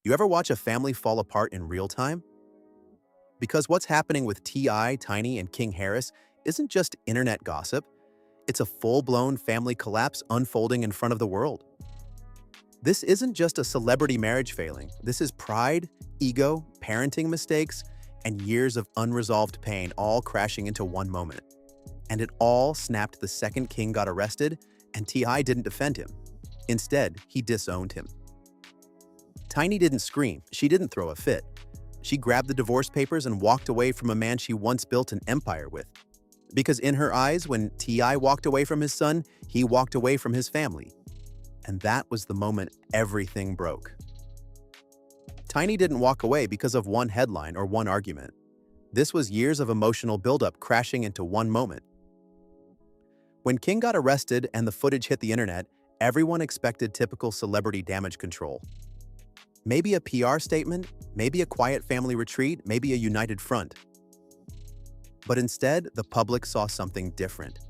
You ever watch a family fall apart in real time? Because what's happening with T.I., Tiny, and King Harris isn't just internet gossip, it's a full-blown family collapse unfolding in front of the world. This isn't just a celebrity marriage failing. This is pride, ego, parenting mistakes, and years of unresolved pain all crashing into one moment. And it all snapped the second King got arrested, and T.I. didn't defend him. Instead, he disowned him. Tiny didn't scream. She didn't throw a fit. She grabbed the divorce papers and walked away from a man she once built an empire with. Because in her eyes, when T.I. walked away from his son, he walked away from his family. And that was the moment everything broke. Tiny didn't walk away because of one headline or one argument. This was years of emotional buildup crashing into one moment. When King got arrested and the footage hit the internet, everyone expected typical celebrity damage control. Maybe a PR statement, maybe a quiet family retreat, maybe a united front. But instead, the public saw something different.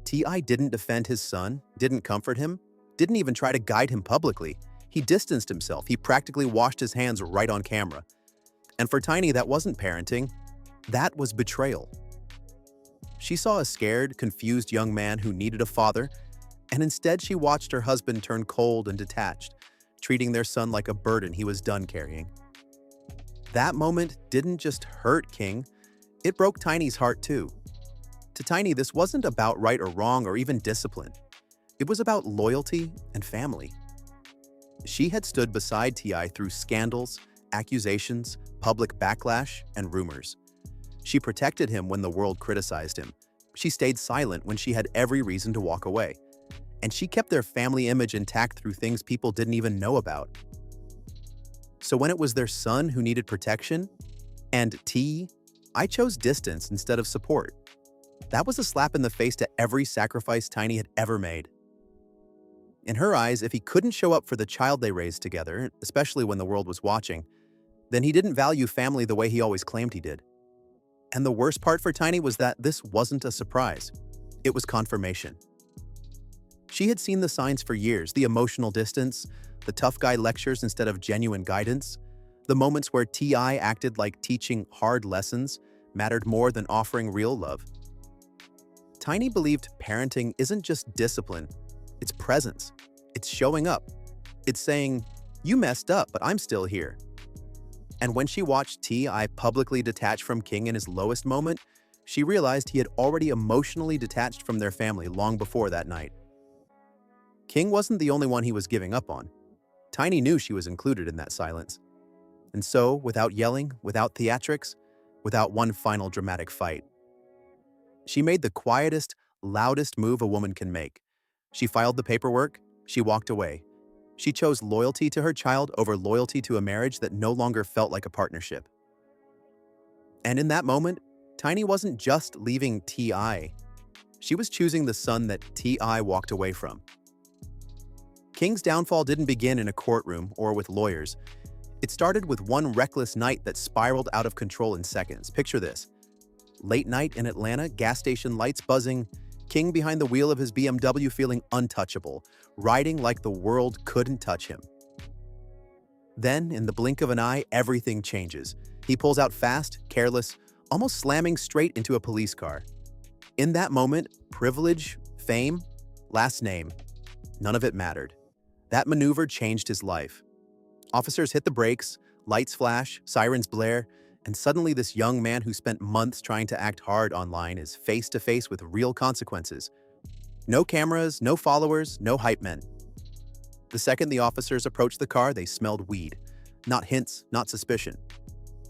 T.I. didn't defend his son, didn't comfort him, didn't even try to guide him publicly. He distanced himself. He practically washed his hands right on camera. And for Tiny, that wasn't parenting. That was betrayal. She saw a scared, confused young man who needed a father, and instead she watched her husband turn cold and detached, treating their son like a burden he was done carrying. That moment didn't just hurt King, it broke Tiny's heart too. To Tiny, this wasn't about right or wrong or even discipline. It was about loyalty and family. She had stood beside T.I. through scandals, accusations, public backlash, and rumors. She protected him when the world criticized him. She stayed silent when she had every reason to walk away. And she kept their family image intact through things people didn't even know about. So when it was their son who needed protection, and I chose distance instead of support. That was a slap in the face to every sacrifice Tiny had ever made. In her eyes, if he couldn't show up for the child they raised together, especially when the world was watching, then he didn't value family the way he always claimed he did. And the worst part for Tiny was that this wasn't a surprise. It was confirmation. She had seen the signs for years, the emotional distance, the tough guy lectures instead of genuine guidance, the moments where T.I. acted like teaching hard lessons mattered more than offering real love. Tiny believed parenting isn't just discipline, it's presence. It's showing up. It's saying, "You messed up, but I'm still here." And when she watched T.I. publicly detach from King in his lowest moment, she realized he had already emotionally detached from their family long before that night. King wasn't the only one he was giving up on. Tiny knew she was included in that silence. And so, without yelling, without theatrics, without one final dramatic fight, she made the quietest, loudest move a woman can make. She filed the paperwork, she walked away. She chose loyalty to her child over loyalty to a marriage that no longer felt like a partnership. And in that moment, Tiny wasn't just leaving T.I. She was choosing the son that T.I. walked away from. King's downfall didn't begin in a courtroom or with lawyers. It started with one reckless night that spiraled out of control in seconds. Picture this. Late night in Atlanta, gas station lights buzzing, King behind the wheel of his BMW feeling untouchable, riding like the world couldn't touch him. Then, in the blink of an eye, everything changes. He pulls out fast, careless, almost slamming straight into a police car. In that moment, privilege, fame, last name, none of it mattered. That maneuver changed his life. Officers hit the brakes, lights flash, sirens blare, and suddenly this young man who spent months trying to act hard online is face to face with real consequences. No cameras, no followers, no hype men. The second the officers approached the car, they smelled weed. Not hints, not suspicion.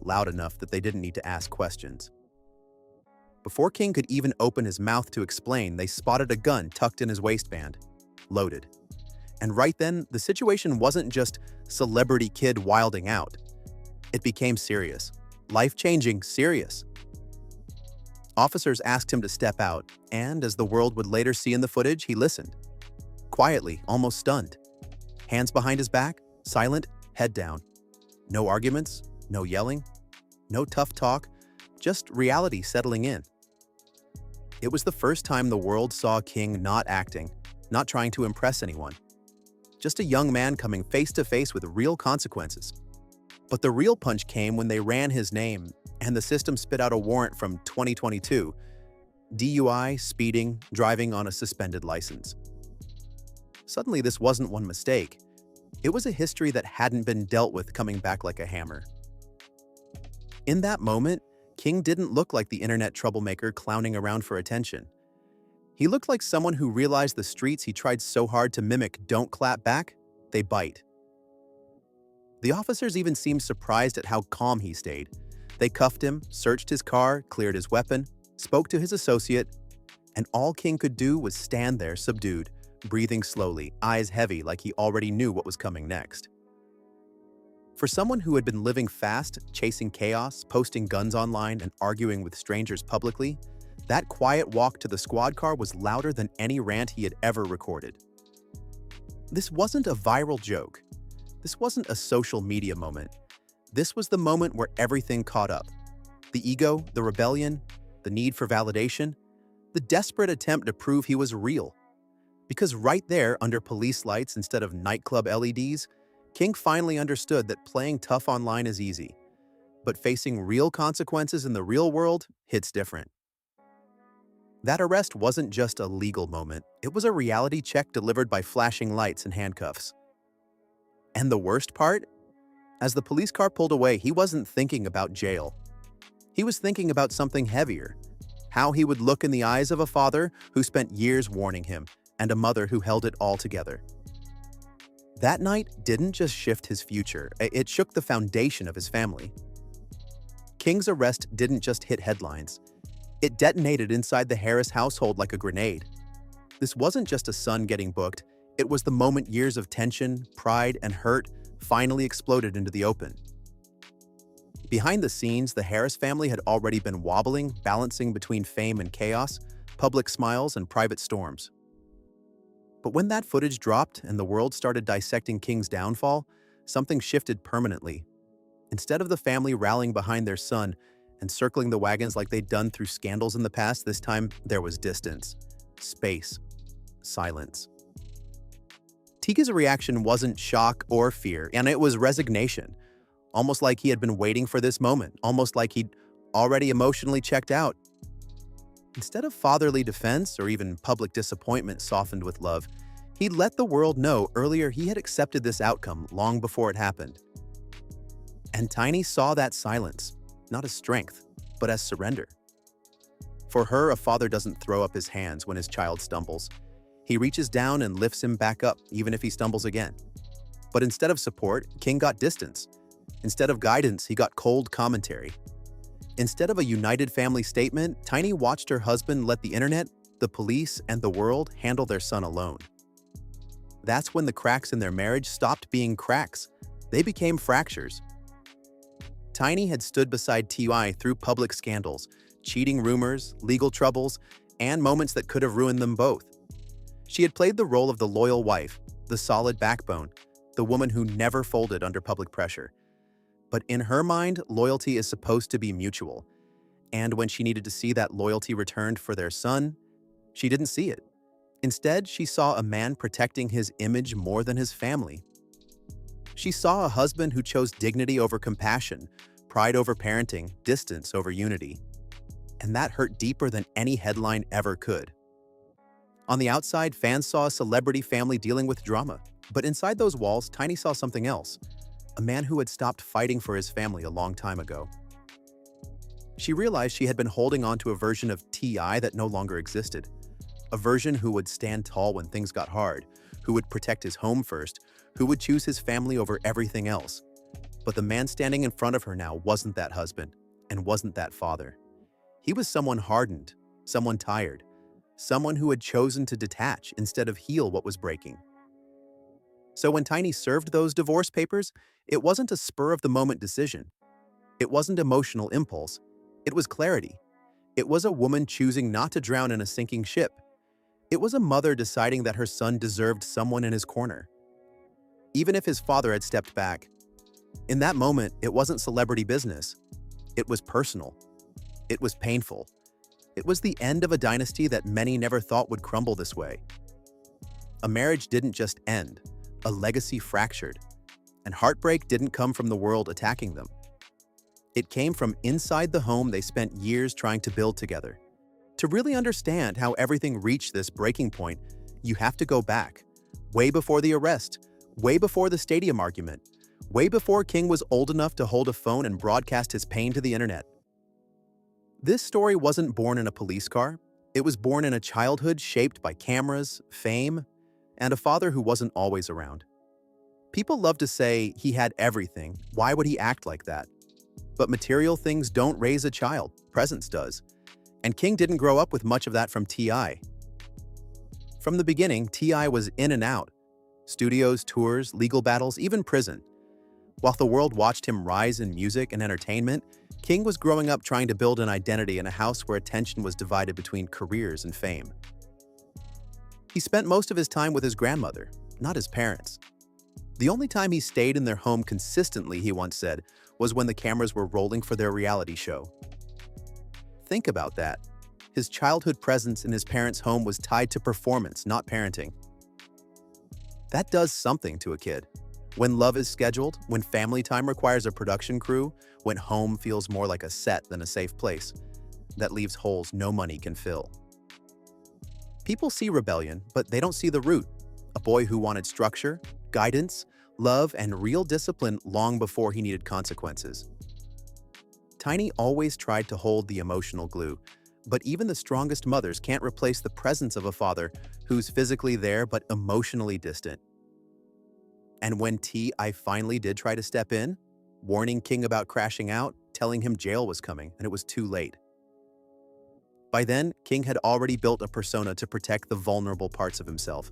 Loud enough that they didn't need to ask questions. Before King could even open his mouth to explain, they spotted a gun tucked in his waistband. Loaded. And right then, the situation wasn't just celebrity kid wilding out. It became serious. Life-changing, serious. Officers asked him to step out, and as the world would later see in the footage, he listened. Quietly, almost stunned. Hands behind his back, silent, head down. No arguments, no yelling, no tough talk, just reality settling in. It was the first time the world saw King not acting, not trying to impress anyone. just a young man coming face to face with real consequences. But the real punch came when they ran his name and the system spit out a warrant from 2022: DUI, speeding, driving on a suspended license. Suddenly, this wasn't one mistake. It was a history that hadn't been dealt with coming back like a hammer. In that moment, King didn't look like the internet troublemaker clowning around for attention. He looked like someone who realized the streets he tried so hard to mimic don't clap back, they bite. The officers even seemed surprised at how calm he stayed. They cuffed him, searched his car, cleared his weapon, spoke to his associate, and all King could do was stand there subdued, breathing slowly, eyes heavy like he already knew what was coming next. For someone who had been living fast, chasing chaos, posting guns online, and arguing with strangers publicly, that quiet walk to the squad car was louder than any rant he had ever recorded. This wasn't a viral joke. This wasn't a social media moment. This was the moment where everything caught up. The ego, the rebellion, the need for validation, the desperate attempt to prove he was real. Because right there, under police lights instead of nightclub LEDs, King finally understood that playing tough online is easy, but facing real consequences in the real world hits different. That arrest wasn't just a legal moment, it was a reality check delivered by flashing lights and handcuffs. And the worst part? As the police car pulled away, he wasn't thinking about jail. He was thinking about something heavier: how he would look in the eyes of a father who spent years warning him, and a mother who held it all together. That night didn't just shift his future, it shook the foundation of his family. King's arrest didn't just hit headlines. It detonated inside the Harris household like a grenade. This wasn't just a son getting booked, it was the moment years of tension, pride, and hurt finally exploded into the open. Behind the scenes, the Harris family had already been wobbling, balancing between fame and chaos, public smiles and private storms. But when that footage dropped and the world started dissecting King's downfall, something shifted permanently. Instead of the family rallying behind their son and circling the wagons like they'd done through scandals in the past, this time there was distance, space, silence. Tiga's reaction wasn't shock or fear, and it was resignation. Almost like he had been waiting for this moment, almost like he'd already emotionally checked out. Instead of fatherly defense or even public disappointment softened with love, he let the world know earlier he had accepted this outcome long before it happened. And Tiny saw that silence, not as strength, but as surrender. For her, a father doesn't throw up his hands when his child stumbles. He reaches down and lifts him back up, even if he stumbles again. But instead of support, King got distance. Instead of guidance, he got cold commentary. Instead of a united family statement, Tiny watched her husband let the internet, the police, and the world handle their son alone. That's when the cracks in their marriage stopped being cracks. They became fractures. Tiny had stood beside T.I. through public scandals, cheating rumors, legal troubles, and moments that could have ruined them both. She had played the role of the loyal wife, the solid backbone, the woman who never folded under public pressure. But in her mind, loyalty is supposed to be mutual. And when she needed to see that loyalty returned for their son, she didn't see it. Instead, she saw a man protecting his image more than his family. She saw a husband who chose dignity over compassion, pride over parenting, distance over unity. And that hurt deeper than any headline ever could. On the outside, fans saw a celebrity family dealing with drama. But inside those walls, Tiny saw something else. A man who had stopped fighting for his family a long time ago. She realized she had been holding on to a version of T.I. that no longer existed. A version who would stand tall when things got hard, who would protect his home first, who would choose his family over everything else. But the man standing in front of her now wasn't that husband, and wasn't that father. He was someone hardened, someone tired, someone who had chosen to detach instead of heal what was breaking. So when Tiny served those divorce papers, it wasn't a spur-of-the-moment decision. It wasn't emotional impulse. It was clarity. It was a woman choosing not to drown in a sinking ship. It was a mother deciding that her son deserved someone in his corner, even if his father had stepped back. In that moment, it wasn't celebrity business. It was personal. It was painful. It was the end of a dynasty that many never thought would crumble this way. A marriage didn't just end. a legacy fractured. And heartbreak didn't come from the world attacking them. It came from inside the home they spent years trying to build together. To really understand how everything reached this breaking point, you have to go back. Way before the arrest, way before the stadium argument, way before King was old enough to hold a phone and broadcast his pain to the internet. This story wasn't born in a police car. It was born in a childhood shaped by cameras, fame, and a father who wasn't always around. People love to say he had everything. Why would he act like that? But material things don't raise a child. Presence does. And King didn't grow up with much of that from T.I. From the beginning, T.I. was in and out. Studios, tours, legal battles, even prison. While the world watched him rise in music and entertainment, King was growing up trying to build an identity in a house where attention was divided between careers and fame. He spent most of his time with his grandmother, not his parents. The only time he stayed in their home consistently, he once said, was when the cameras were rolling for their reality show. Think about that. His childhood presence in his parents' home was tied to performance, not parenting. That does something to a kid. When love is scheduled, when family time requires a production crew, when home feels more like a set than a safe place, that leaves holes no money can fill. People see rebellion, but they don't see the root. A boy who wanted structure, guidance, love, and real discipline long before he needed consequences. Tiny always tried to hold the emotional glue, but even the strongest mothers can't replace the presence of a father who's physically there but emotionally distant. And when T.I. finally did try to step in, warning King about crashing out, telling him jail was coming, and it was too late. By then, King had already built a persona to protect the vulnerable parts of himself.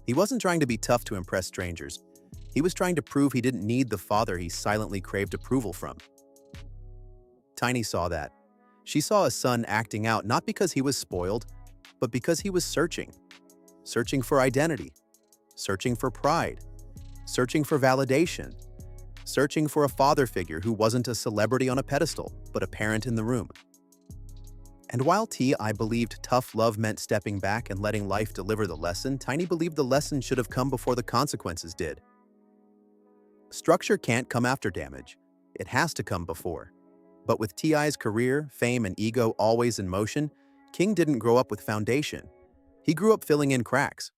He wasn't trying to be tough to impress strangers. He was trying to prove he didn't need the father he silently craved approval from. Tiny saw that. She saw a son acting out not because he was spoiled, but because he was searching. Searching for identity. Searching for pride. Searching for validation. Searching for a father figure who wasn't a celebrity on a pedestal, but a parent in the room. And while T.I. believed tough love meant stepping back and letting life deliver the lesson, Tiny believed the lesson should have come before the consequences did. Structure can't come after damage. It has to come before. But with T.I.'s career, fame, and ego always in motion, King didn't grow up with foundation. He grew up filling in cracks.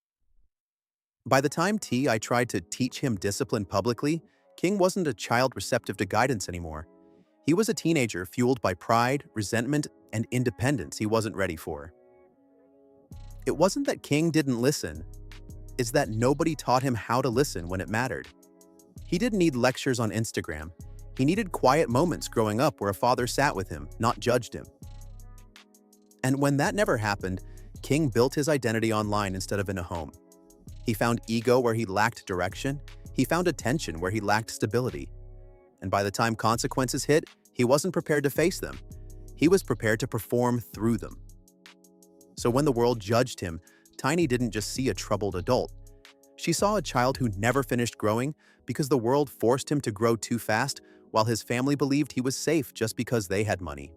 By the time T.I. tried to teach him discipline publicly, King wasn't a child receptive to guidance anymore. He was a teenager fueled by pride, resentment, and independence he wasn't ready for. It wasn't that King didn't listen, it's that nobody taught him how to listen when it mattered. He didn't need lectures on Instagram. He needed quiet moments growing up where a father sat with him, not judged him. And when that never happened, King built his identity online instead of in a home. He found ego where he lacked direction. He found attention where he lacked stability. And by the time consequences hit, he wasn't prepared to face them. He was prepared to perform through them. So when the world judged him, Tiny didn't just see a troubled adult. She saw a child who never finished growing because the world forced him to grow too fast while his family believed he was safe just because they had money.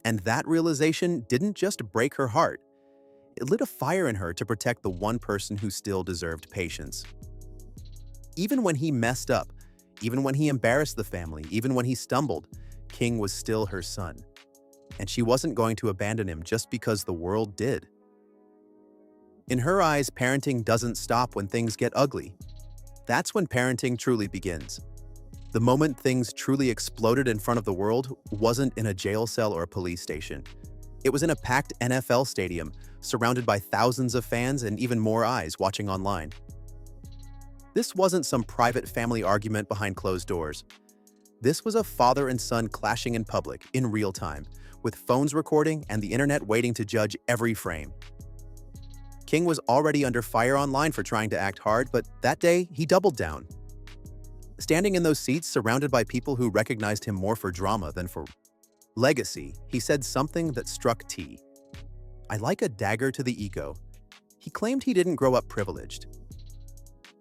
And that realization didn't just break her heart. It lit a fire in her to protect the one person who still deserved patience. Even when he messed up, even when he embarrassed the family, even when he stumbled, King was still her son. And she wasn't going to abandon him just because the world did. In her eyes, parenting doesn't stop when things get ugly. That's when parenting truly begins. The moment things truly exploded in front of the world wasn't in a jail cell or a police station. It was in a packed NFL stadium, surrounded by thousands of fans and even more eyes watching online. This wasn't some private family argument behind closed doors. This was a father and son clashing in public, in real time, with phones recording and the internet waiting to judge every frame. King was already under fire online for trying to act hard, but that day, he doubled down. Standing in those seats surrounded by people who recognized him more for drama than for legacy, he said something that struck T. I like a dagger to the ego. He claimed he didn't grow up privileged.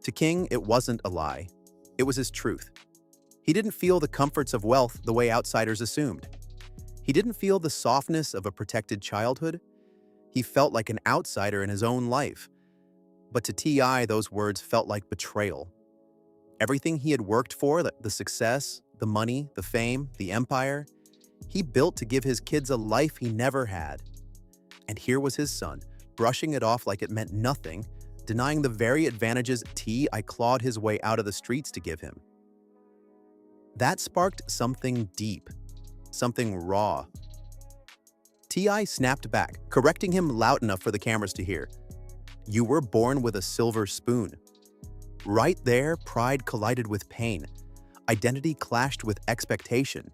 To King, it wasn't a lie. It was his truth. He didn't feel the comforts of wealth the way outsiders assumed. He didn't feel the softness of a protected childhood. He felt like an outsider in his own life. But to T.I., those words felt like betrayal. Everything he had worked for, the success, the money, the fame, the empire, he built to give his kids a life he never had. And here was his son, brushing it off like it meant nothing, denying the very advantages T.I. clawed his way out of the streets to give him. That sparked something deep, something raw. T.I. snapped back, correcting him loud enough for the cameras to hear. "You were born with a silver spoon." Right there, pride collided with pain. Identity clashed with expectation.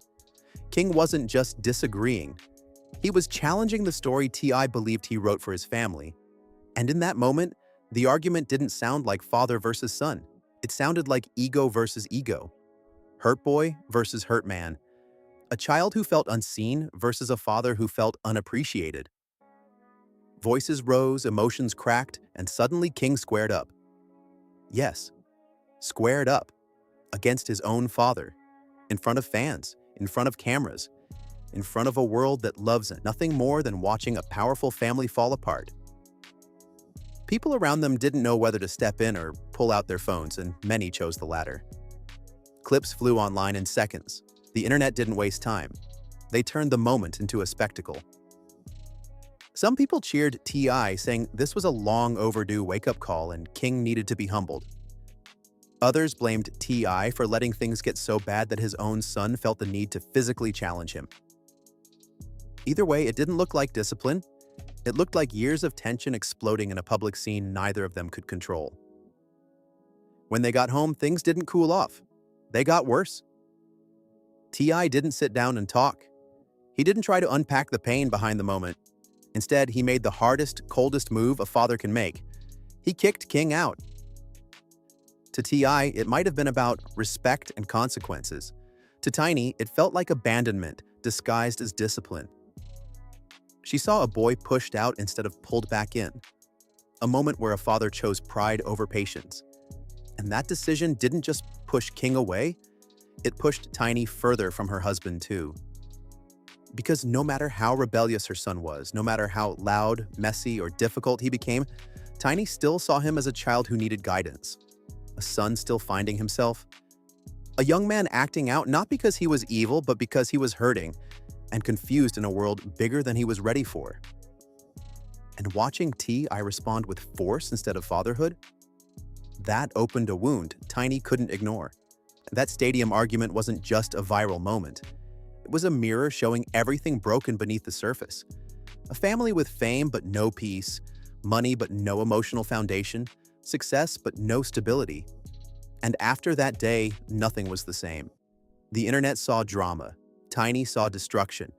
King wasn't just disagreeing. He was challenging the story T.I. believed he wrote for his family. And in that moment, the argument didn't sound like father versus son. It sounded like ego versus ego. Hurt boy versus hurt man. A child who felt unseen versus a father who felt unappreciated. Voices rose, emotions cracked, and suddenly King squared up. Yes, squared up. Against his own father. In front of fans, in front of cameras, in front of a world that loves nothing more than watching a powerful family fall apart. People around them didn't know whether to step in or pull out their phones, and many chose the latter. Clips flew online in seconds. The internet didn't waste time. They turned the moment into a spectacle. Some people cheered T.I., saying this was a long overdue wake-up call and King needed to be humbled. Others blamed T.I. for letting things get so bad that his own son felt the need to physically challenge him. Either way, it didn't look like discipline. It looked like years of tension exploding in a public scene neither of them could control. When they got home, things didn't cool off. They got worse. T.I. didn't sit down and talk. He didn't try to unpack the pain behind the moment. Instead, he made the hardest, coldest move a father can make. He kicked King out. To T.I., it might have been about respect and consequences. To Tiny, it felt like abandonment, disguised as discipline. She saw a boy pushed out instead of pulled back in. A moment where a father chose pride over patience. And that decision didn't just push King away, it pushed Tiny further from her husband too. Because no matter how rebellious her son was, no matter how loud, messy, or difficult he became, Tiny still saw him as a child who needed guidance. A son still finding himself. A young man acting out not because he was evil, but because he was hurting and confused in a world bigger than he was ready for. And watching T.I. respond with force instead of fatherhood, that opened a wound Tiny couldn't ignore. That stadium argument wasn't just a viral moment. It was a mirror showing everything broken beneath the surface. A family with fame but no peace, money but no emotional foundation, success but no stability. And after that day, nothing was the same. The internet saw drama, Tiny saw destruction,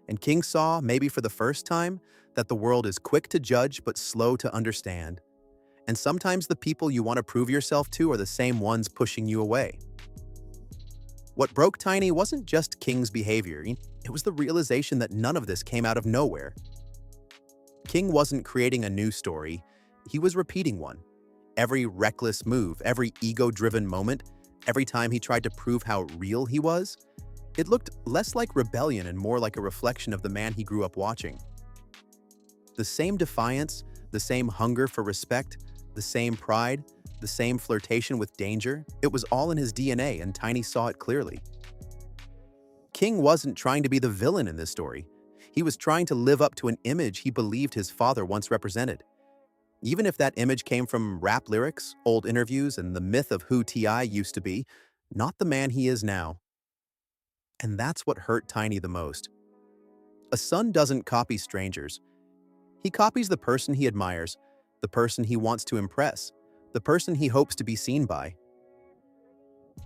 and King saw, maybe for the first time, that the world is quick to judge but slow to understand. And sometimes the people you want to prove yourself to are the same ones pushing you away. What broke Tiny wasn't just King's behavior, it was the realization that none of this came out of nowhere. King wasn't creating a new story, he was repeating one. Every reckless move, every ego-driven moment, every time he tried to prove how real he was, it looked less like rebellion and more like a reflection of the man he grew up watching. The same defiance, the same hunger for respect, the same pride, the same flirtation with danger, it was all in his DNA and Tiny saw it clearly. King wasn't trying to be the villain in this story. He was trying to live up to an image he believed his father once represented. Even if that image came from rap lyrics, old interviews, and the myth of who T.I. used to be, not the man he is now. And that's what hurt Tiny the most. A son doesn't copy strangers. He copies the person he admires, the person he wants to impress, the person he hopes to be seen by.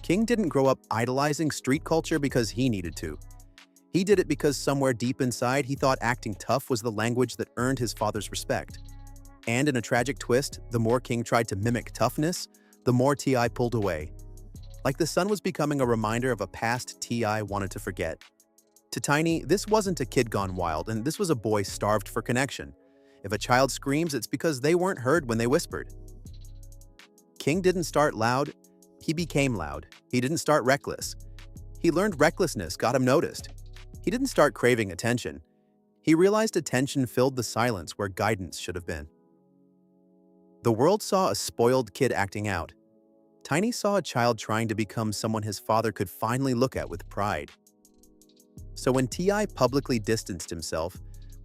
King didn't grow up idolizing street culture because he needed to. He did it because somewhere deep inside he thought acting tough was the language that earned his father's respect. And in a tragic twist, the more King tried to mimic toughness, the more T.I. pulled away. Like the son was becoming a reminder of a past T.I. wanted to forget. To Tiny, this wasn't a kid gone wild, and this was a boy starved for connection. If a child screams, it's because they weren't heard when they whispered. King didn't start loud, he became loud. He didn't start reckless. He learned recklessness got him noticed. He didn't start craving attention. He realized attention filled the silence where guidance should have been. The world saw a spoiled kid acting out. Tiny saw a child trying to become someone his father could finally look at with pride. So when T.I. publicly distanced himself,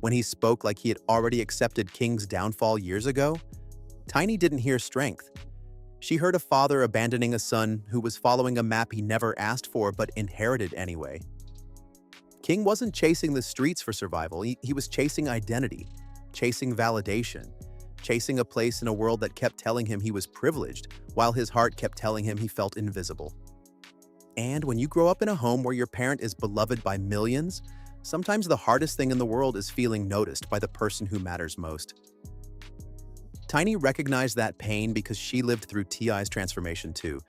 when he spoke like he had already accepted King's downfall years ago, Tiny didn't hear strength. She heard a father abandoning a son who was following a map he never asked for but inherited anyway. King wasn't chasing the streets for survival, he was chasing identity, chasing validation, chasing a place in a world that kept telling him he was privileged, while his heart kept telling him he felt invisible. And when you grow up in a home where your parent is beloved by millions, sometimes the hardest thing in the world is feeling noticed by the person who matters most. Tiny recognized that pain because she lived through T.I.'s transformation too.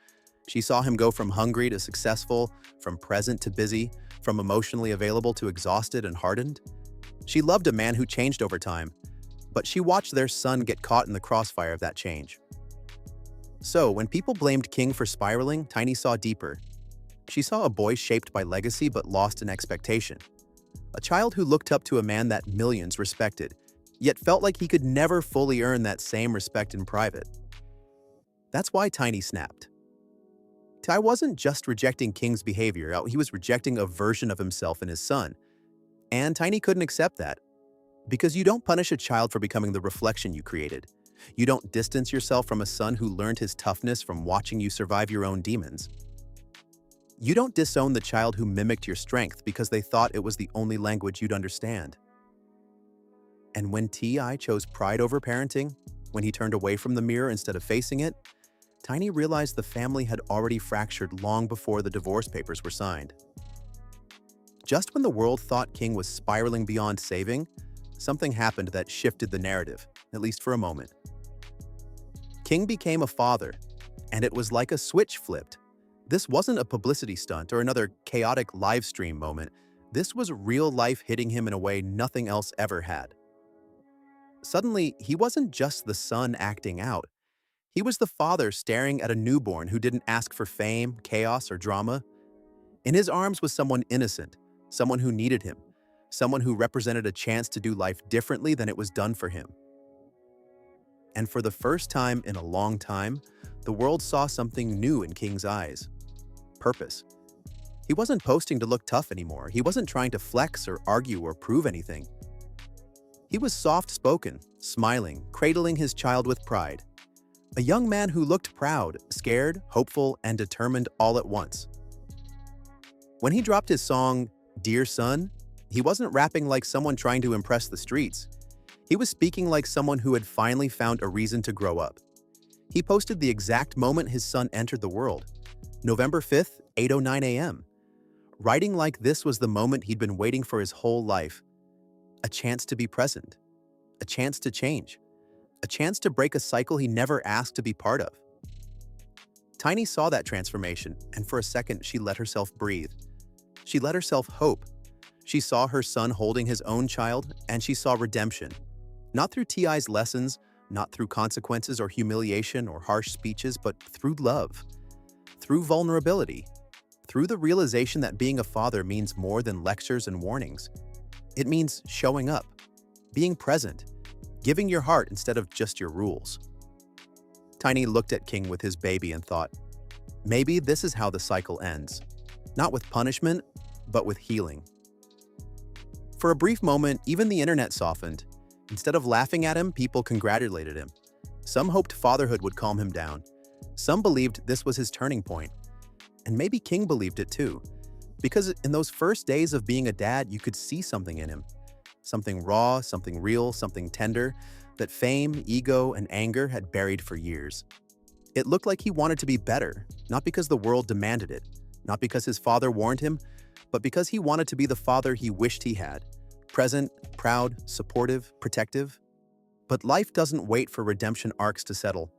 She saw him go from hungry to successful, from present to busy, from emotionally available to exhausted and hardened. She loved a man who changed over time, but she watched their son get caught in the crossfire of that change. So, when people blamed King for spiraling, Tiny saw deeper. She saw a boy shaped by legacy but lost in expectation. A child who looked up to a man that millions respected, yet felt like he could never fully earn that same respect in private. That's why Tiny snapped. Ty wasn't just rejecting King's behavior, he was rejecting a version of himself in his son. And Tiny couldn't accept that. Because you don't punish a child for becoming the reflection you created. You don't distance yourself from a son who learned his toughness from watching you survive your own demons. You don't disown the child who mimicked your strength because they thought it was the only language you'd understand. And when T.I. chose pride over parenting, when he turned away from the mirror instead of facing it, Tiny realized the family had already fractured long before the divorce papers were signed. Just when the world thought King was spiraling beyond saving, something happened that shifted the narrative, at least for a moment. King became a father, and it was like a switch flipped. This wasn't a publicity stunt or another chaotic live stream moment. This was real life hitting him in a way nothing else ever had. Suddenly, he wasn't just the son acting out. He was the father staring at a newborn who didn't ask for fame, chaos, or drama. In his arms was someone innocent, someone who needed him, someone who represented a chance to do life differently than it was done for him. And for the first time in a long time, the world saw something new in King's eyes. Purpose. He wasn't posting to look tough anymore. He wasn't trying to flex or argue or prove anything. He was soft-spoken, smiling, cradling his child with pride. A young man who looked proud, scared, hopeful, and determined all at once. When he dropped his song, "Dear Son," he wasn't rapping like someone trying to impress the streets. He was speaking like someone who had finally found a reason to grow up. He posted the exact moment his son entered the world, November 5th, 8:09 a.m. Writing like this was the moment he'd been waiting for his whole life. A chance to be present. A chance to change. A chance to break a cycle he never asked to be part of. Tiny saw that transformation, and for a second she let herself breathe. She let herself hope. She saw her son holding his own child, and she saw redemption. Not through T.I.'s lessons, not through consequences or humiliation or harsh speeches, but through love. Through vulnerability. Through the realization that being a father means more than lectures and warnings. It means showing up, being present, giving your heart instead of just your rules. Tiny looked at King with his baby and thought, maybe this is how the cycle ends. Not with punishment, but with healing. For a brief moment, even the internet softened. Instead of laughing at him, people congratulated him. Some hoped fatherhood would calm him down. Some believed this was his turning point. And maybe King believed it too. Because in those first days of being a dad, you could see something in him. Something raw, something real, something tender, that fame, ego, and anger had buried for years. It looked like he wanted to be better, not because the world demanded it, not because his father warned him, but because he wanted to be the father he wished he had. Present, proud, supportive, protective. But life doesn't wait for redemption arcs to settle.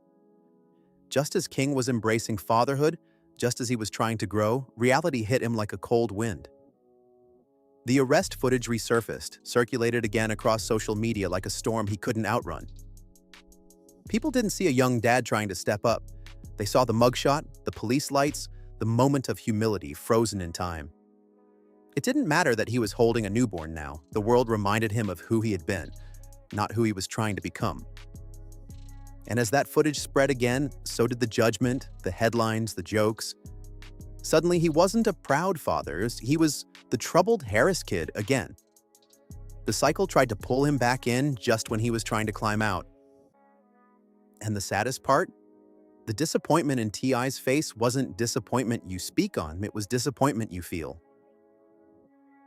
Just as King was embracing fatherhood, just as he was trying to grow, reality hit him like a cold wind. The arrest footage resurfaced, circulated again across social media like a storm he couldn't outrun. People didn't see a young dad trying to step up. They saw the mugshot, the police lights, the moment of humility frozen in time. It didn't matter that he was holding a newborn now. The world reminded him of who he had been, not who he was trying to become. And as that footage spread again, so did the judgment, the headlines, the jokes. Suddenly, he wasn't a proud father, he was the troubled Harris kid again. The cycle tried to pull him back in just when he was trying to climb out. And the saddest part? The disappointment in T.I.'s face wasn't disappointment you speak on, it was disappointment you feel.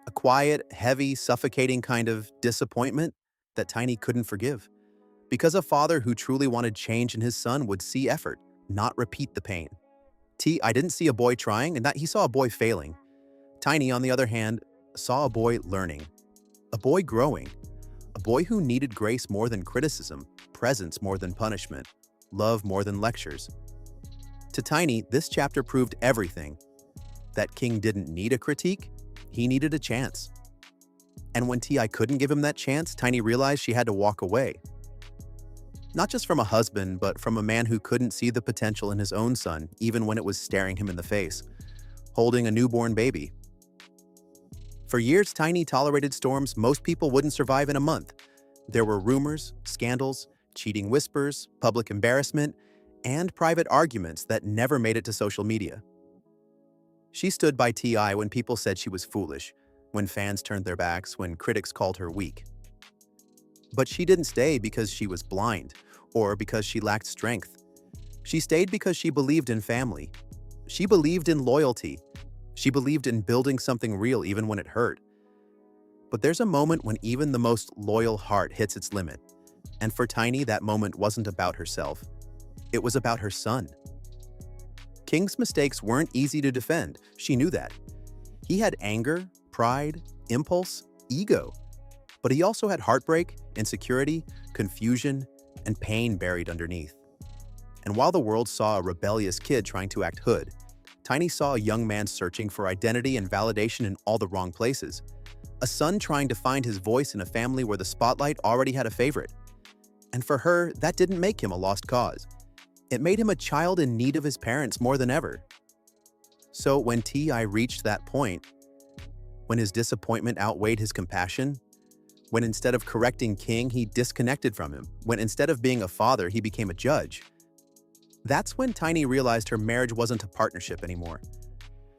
A quiet, heavy, suffocating kind of disappointment that Tiny couldn't forgive. Because a father who truly wanted change in his son would see effort, not repeat the pain. I didn't see a boy trying, and that he saw a boy failing. Tiny, on the other hand, saw a boy learning. A boy growing. A boy who needed grace more than criticism, presence more than punishment, love more than lectures. To Tiny, this chapter proved everything. That King didn't need a critique, he needed a chance. And when T.I. couldn't give him that chance, Tiny realized she had to walk away. Not just from a husband, but from a man who couldn't see the potential in his own son, even when it was staring him in the face, holding a newborn baby. For years, Tiny tolerated storms most people wouldn't survive in a month. There were rumors, scandals, cheating whispers, public embarrassment, and private arguments that never made it to social media. She stood by T.I. when people said she was foolish, when fans turned their backs, when critics called her weak. But she didn't stay because she was blind or because she lacked strength. She stayed because she believed in family. She believed in loyalty. She believed in building something real even when it hurt. But there's a moment when even the most loyal heart hits its limit. And for Tiny, that moment wasn't about herself. It was about her son. King's mistakes weren't easy to defend. She knew that. He had anger, pride, impulse, ego. But he also had heartbreak, insecurity, confusion, and pain buried underneath. And while the world saw a rebellious kid trying to act hood, Tiny saw a young man searching for identity and validation in all the wrong places. A son trying to find his voice in a family where the spotlight already had a favorite. And for her, that didn't make him a lost cause. It made him a child in need of his parents more than ever. So when T.I. reached that point, when his disappointment outweighed his compassion, when instead of correcting King, he disconnected from him, when instead of being a father, he became a judge, that's when Tiny realized her marriage wasn't a partnership anymore.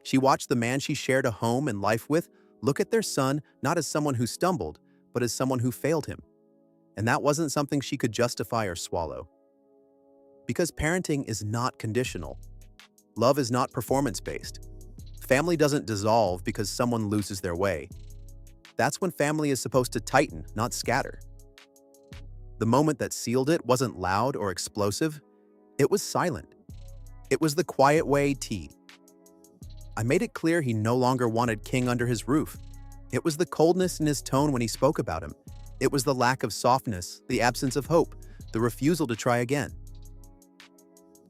She watched the man she shared a home and life with look at their son not as someone who stumbled, but as someone who failed him. And that wasn't something she could justify or swallow. Because parenting is not conditional. Love is not performance-based. Family doesn't dissolve because someone loses their way. That's when family is supposed to tighten, not scatter. The moment that sealed it wasn't loud or explosive. It was silent. It was the quiet way I made it clear he no longer wanted King under his roof. It was the coldness in his tone when he spoke about him. It was the lack of softness, the absence of hope, the refusal to try again.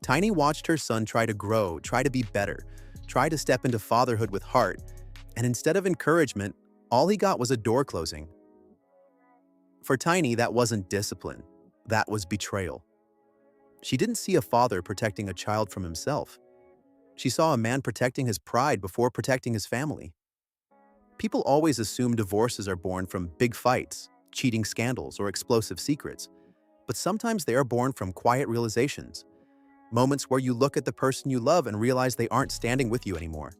Tiny watched her son try to grow, try to be better, try to step into fatherhood with heart, and instead of encouragement, all he got was a door closing. For Tiny, that wasn't discipline. That was betrayal. She didn't see a father protecting a child from himself. She saw a man protecting his pride before protecting his family. People always assume divorces are born from big fights, cheating scandals, or explosive secrets. But sometimes they are born from quiet realizations. Moments where you look at the person you love and realize they aren't standing with you anymore.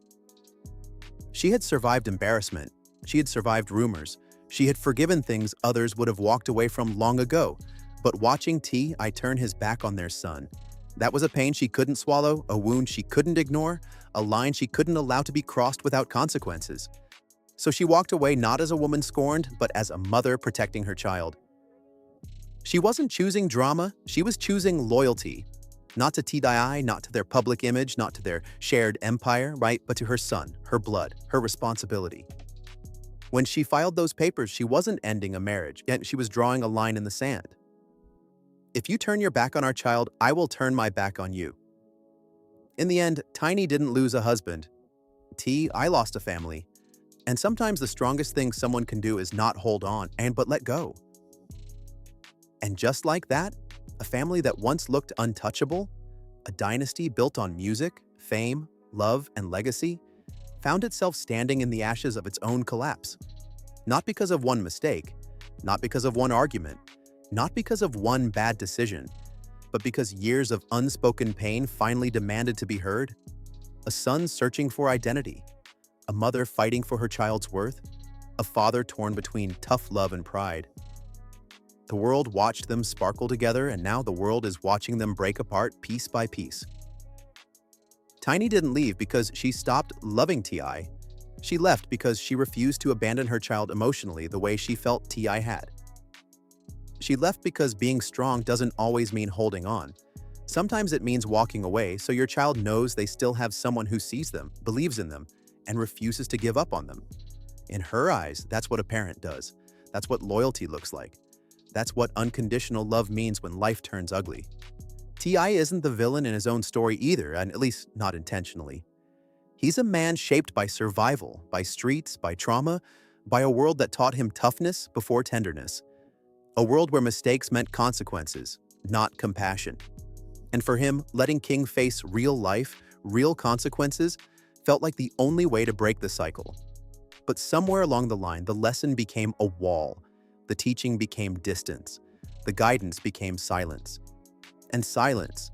She had survived embarrassment. She had survived rumors. She had forgiven things others would have walked away from long ago. But watching T.I. turn his back on their son, that was a pain she couldn't swallow, a wound she couldn't ignore, a line she couldn't allow to be crossed without consequences. So she walked away not as a woman scorned, but as a mother protecting her child. She wasn't choosing drama, she was choosing loyalty. Not to T.I., not to their public image, not to their shared empire, right? But to her son, her blood, her responsibility. When she filed those papers, she wasn't ending a marriage, yet she was drawing a line in the sand. If you turn your back on our child, I will turn my back on you. In the end, Tiny didn't lose a husband. I lost a family. And sometimes the strongest thing someone can do is not hold on, but let go. And just like that, a family that once looked untouchable, a dynasty built on music, fame, love, and legacy, found itself standing in the ashes of its own collapse. Not because of one mistake, not because of one argument, not because of one bad decision, but because years of unspoken pain finally demanded to be heard. A son searching for identity, a mother fighting for her child's worth, a father torn between tough love and pride. The world watched them sparkle together, and now the world is watching them break apart piece by piece. Tiny didn't leave because she stopped loving T.I. She left because she refused to abandon her child emotionally the way she felt T.I. had. She left because being strong doesn't always mean holding on. Sometimes it means walking away so your child knows they still have someone who sees them, believes in them, and refuses to give up on them. In her eyes, that's what a parent does. That's what loyalty looks like. That's what unconditional love means when life turns ugly. T.I. isn't the villain in his own story either, and at least not intentionally. He's a man shaped by survival, by streets, by trauma, by a world that taught him toughness before tenderness. A world where mistakes meant consequences, not compassion. And for him, letting King face real life, real consequences, felt like the only way to break the cycle. But somewhere along the line, the lesson became a wall. The teaching became distance. The guidance became silence. And silence,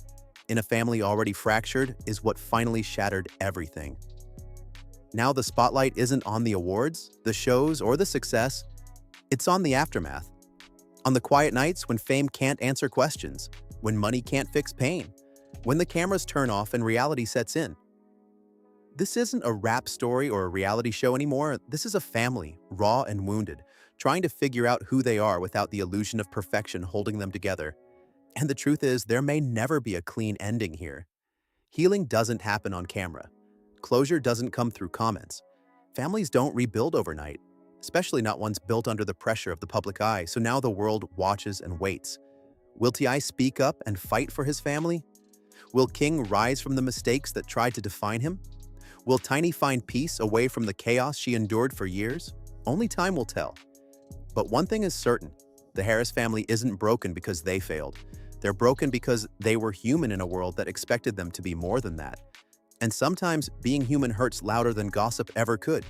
in a family already fractured, is what finally shattered everything. Now the spotlight isn't on the awards, the shows, or the success. It's on the aftermath. On the quiet nights when fame can't answer questions, when money can't fix pain, when the cameras turn off and reality sets in. This isn't a rap story or a reality show anymore. This is a family, raw and wounded, trying to figure out who they are without the illusion of perfection holding them together. And the truth is, there may never be a clean ending here. Healing doesn't happen on camera. Closure doesn't come through comments. Families don't rebuild overnight, especially not ones built under the pressure of the public eye, so now the world watches and waits. Will T.I. speak up and fight for his family? Will King rise from the mistakes that tried to define him? Will Tiny find peace away from the chaos she endured for years? Only time will tell. But one thing is certain, the Harris family isn't broken because they failed. They're broken because they were human in a world that expected them to be more than that. And sometimes being human hurts louder than gossip ever could.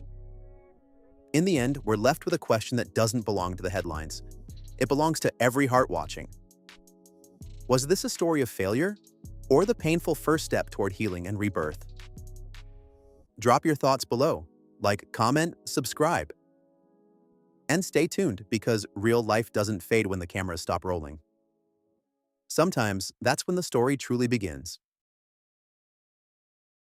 In the end, we're left with a question that doesn't belong to the headlines. It belongs to every heart watching. Was this a story of failure, or the painful first step toward healing and rebirth? Drop your thoughts below. Like, comment, subscribe. And stay tuned, because real life doesn't fade when the cameras stop rolling. Sometimes, that's when the story truly begins.